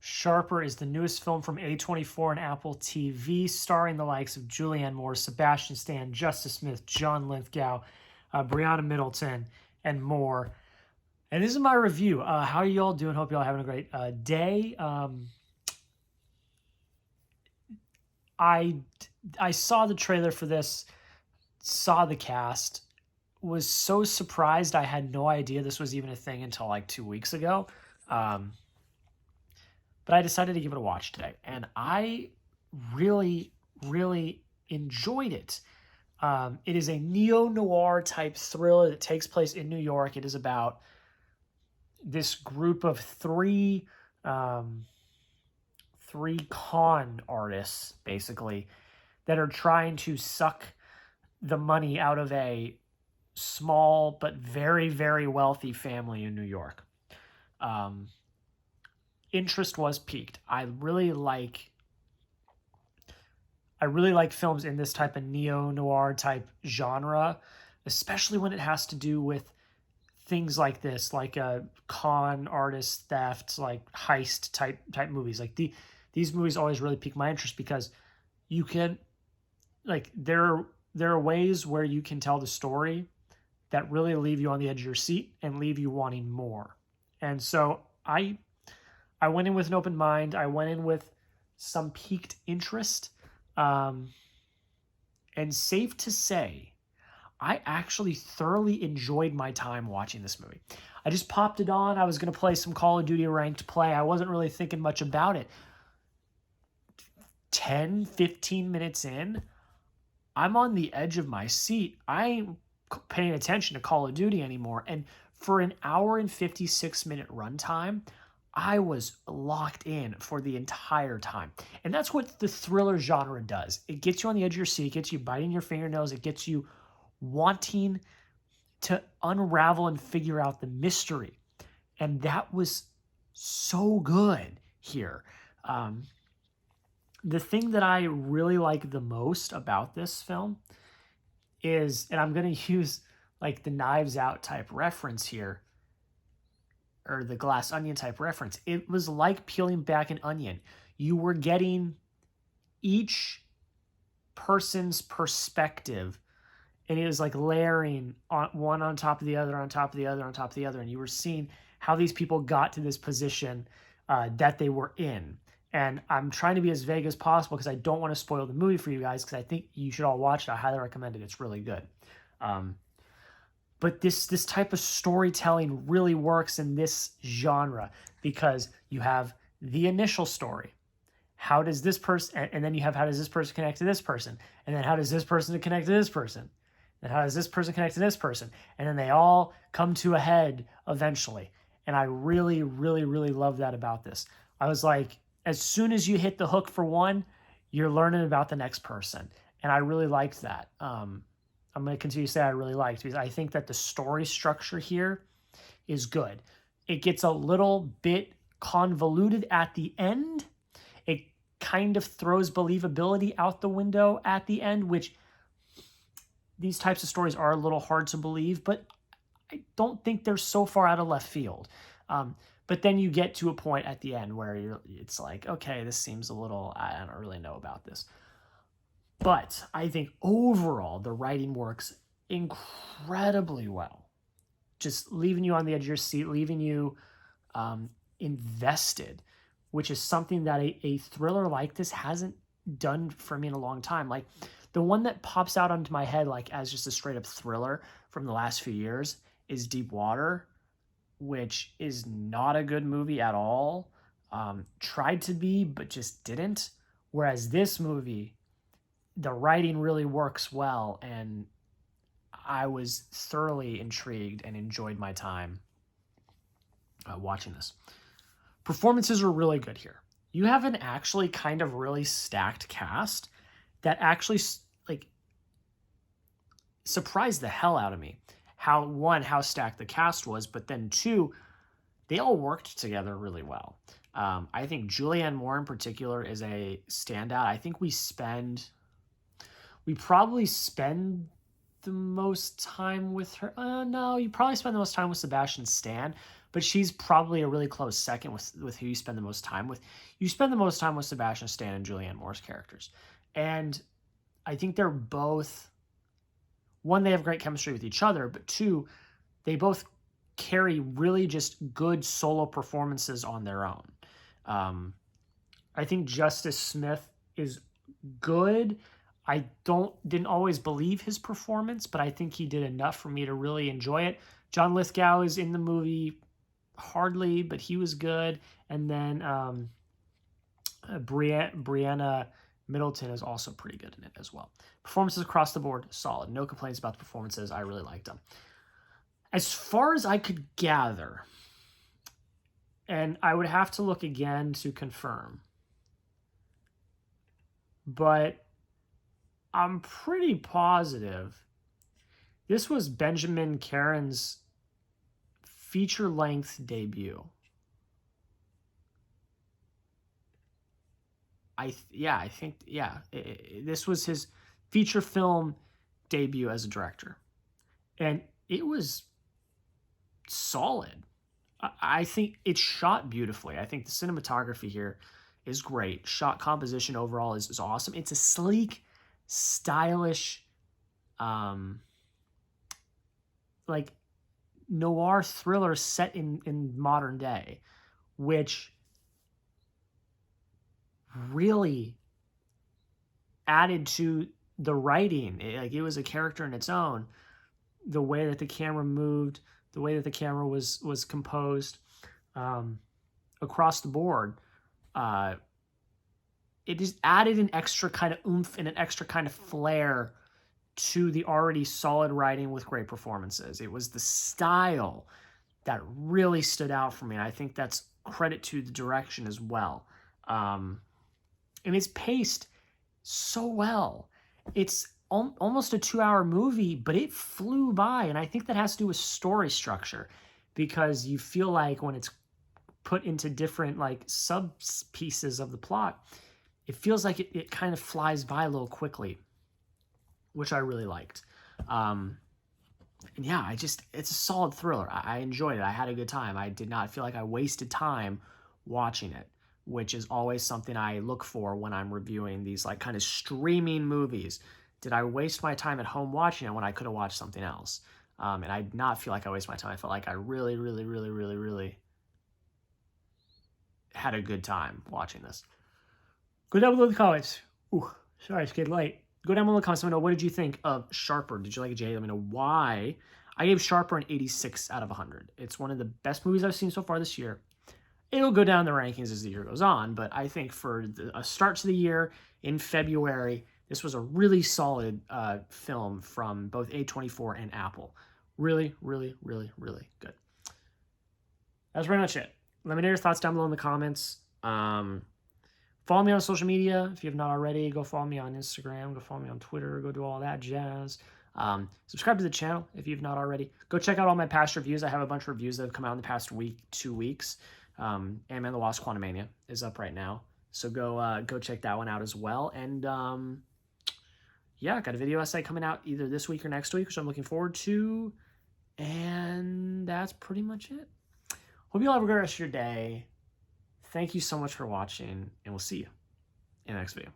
Sharper is the newest film from A24 and Apple TV, starring the likes of Julianne Moore, Sebastian Stan, Justice Smith, John Lithgow, Briana Middleton, and more. And this is my review. How are you all doing? Hope you all having a great day. I saw the trailer for this, saw the cast, was so surprised. I had no idea this was even a thing until like 2 weeks ago. But I decided to give it a watch today, and I really, really enjoyed it. It is a neo-noir type thriller that takes place in New York. It is about this group of three con artists, basically, that are trying to suck the money out of a small but very, very wealthy family in New York. Interest was piqued. I really like films in this type of neo-noir type genre, especially when it has to do with things like this, like a con artist theft, like heist type movies. Like these movies always really pique my interest because you can, like, there are ways where you can tell the story that really leave you on the edge of your seat and leave you wanting more. And so I went in with an open mind. I went in with some piqued interest. And safe to say, I actually thoroughly enjoyed my time watching this movie. I just popped it on. I was going to play some Call of Duty ranked play. I wasn't really thinking much about it. 10, 15 minutes in, I'm on the edge of my seat. I ain't paying attention to Call of Duty anymore. And for an hour and 56-minute runtime, I was locked in for the entire time. And that's what the thriller genre does. It gets you on the edge of your seat. It gets you biting your fingernails. It gets you wanting to unravel and figure out the mystery. And that was so good here. The thing that I really like the most about this film is, and I'm going to use like the Knives Out type reference here, or the Glass Onion type reference. It was like peeling back an onion. You were getting each person's perspective, and it was like layering on one on top of the other, on top of the other, on top of the other, and you were seeing how these people got to this position that they were in. And I'm trying to be as vague as possible because I don't want to spoil the movie for you guys, because I think you should all watch it. I highly recommend it. It's really good. But this type of storytelling really works in this genre because you have the initial story. How does this person, and then you have how does this person connect to this person? And then how does this person connect to this person? And how does this person connect to this person? And then they all come to a head eventually. And I really, really, really love that about this. I was like, as soon as you hit the hook for one, you're learning about the next person. And I really liked that. I'm going to continue to say I really liked, because I think that the story structure here is good. It gets a little bit convoluted at the end. It kind of throws believability out the window at the end, which these types of stories are a little hard to believe, but I don't think they're so far out of left field. But then you get to a point at the end where it's like, okay, this seems a little, I don't really know about this. But I think overall, the writing works incredibly well. Just leaving you on the edge of your seat, leaving you invested, which is something that a thriller like this hasn't done for me in a long time. Like, the one that pops out onto my head, like, as just a straight up thriller from the last few years is Deep Water, which is not a good movie at all. Tried to be, but just didn't. Whereas this movie, the writing really works well, and I was thoroughly intrigued and enjoyed my time watching this. Performances are really good here. You have an actually kind of really stacked cast that actually like surprised the hell out of me. How stacked the cast was, but then two, they all worked together really well. I think Julianne Moore in particular is a standout. I think we probably spend the most time with her. No, you probably spend the most time with Sebastian Stan, but she's probably a really close second with who you spend the most time with. You spend the most time with Sebastian Stan and Julianne Moore's characters. And I think they're both, one, they have great chemistry with each other, but two, they both carry really just good solo performances on their own. I think Justice Smith is good. I didn't always believe his performance, but I think he did enough for me to really enjoy it. John Lithgow is in the movie hardly, but he was good. And then Briana Middleton is also pretty good in it as well. Performances across the board, solid. No complaints about the performances. I really liked them. As far as I could gather, and I would have to look again to confirm, but I'm pretty positive this was Benjamin Caron's feature-length debut. This was his feature film debut as a director. And it was solid. I think it's shot beautifully. I think the cinematography here is great. Shot composition overall is awesome. It's a sleek, stylish, like noir thriller set in modern day, which really added to the writing. It was a character in its own. The way that the camera moved, the way that the camera was composed, across the board, it just added an extra kind of oomph and an extra kind of flair to the already solid writing with great performances. It was the style that really stood out for me. I think that's credit to the direction as well. And it's paced so well. It's almost a 2-hour movie, but it flew by. And I think that has to do with story structure, because you feel like when it's put into different like sub pieces of the plot, it feels like it kind of flies by a little quickly, which I really liked. And yeah, it's a solid thriller. I enjoyed it. I had a good time. I did not feel like I wasted time watching it, which is always something I look for when I'm reviewing these like kind of streaming movies. Did I waste my time at home watching it when I could have watched something else? And I did not feel like I wasted my time. I felt like I really, really, really, really, really had a good time watching this. Go down below in the comments. Ooh, sorry, it's getting late. Go down below in the comments. Let me know, what did you think of Sharper? Did you like it, Jay? Let me know why. I gave Sharper an 86 out of 100. It's one of the best movies I've seen so far this year. It'll go down the rankings as the year goes on, but I think for a start to the year in February, this was a really solid film from both A24 and Apple. Really, really, really, really good. That's pretty much it. Let me know your thoughts down below in the comments. Follow me on social media if you have not already. Go follow me on Instagram. Go follow me on Twitter. Go do all that jazz. Subscribe to the channel if you've not already. Go check out all my past reviews. I have a bunch of reviews that have come out in the past week, 2 weeks. Ant-Man the Wasp: Quantumania is up right now, so go check that one out as well. And yeah, got a video essay coming out either this week or next week, which I'm looking forward to. And that's pretty much it. Hope you all have a great rest of your day. Thank you so much for watching, and we'll see you in the next video.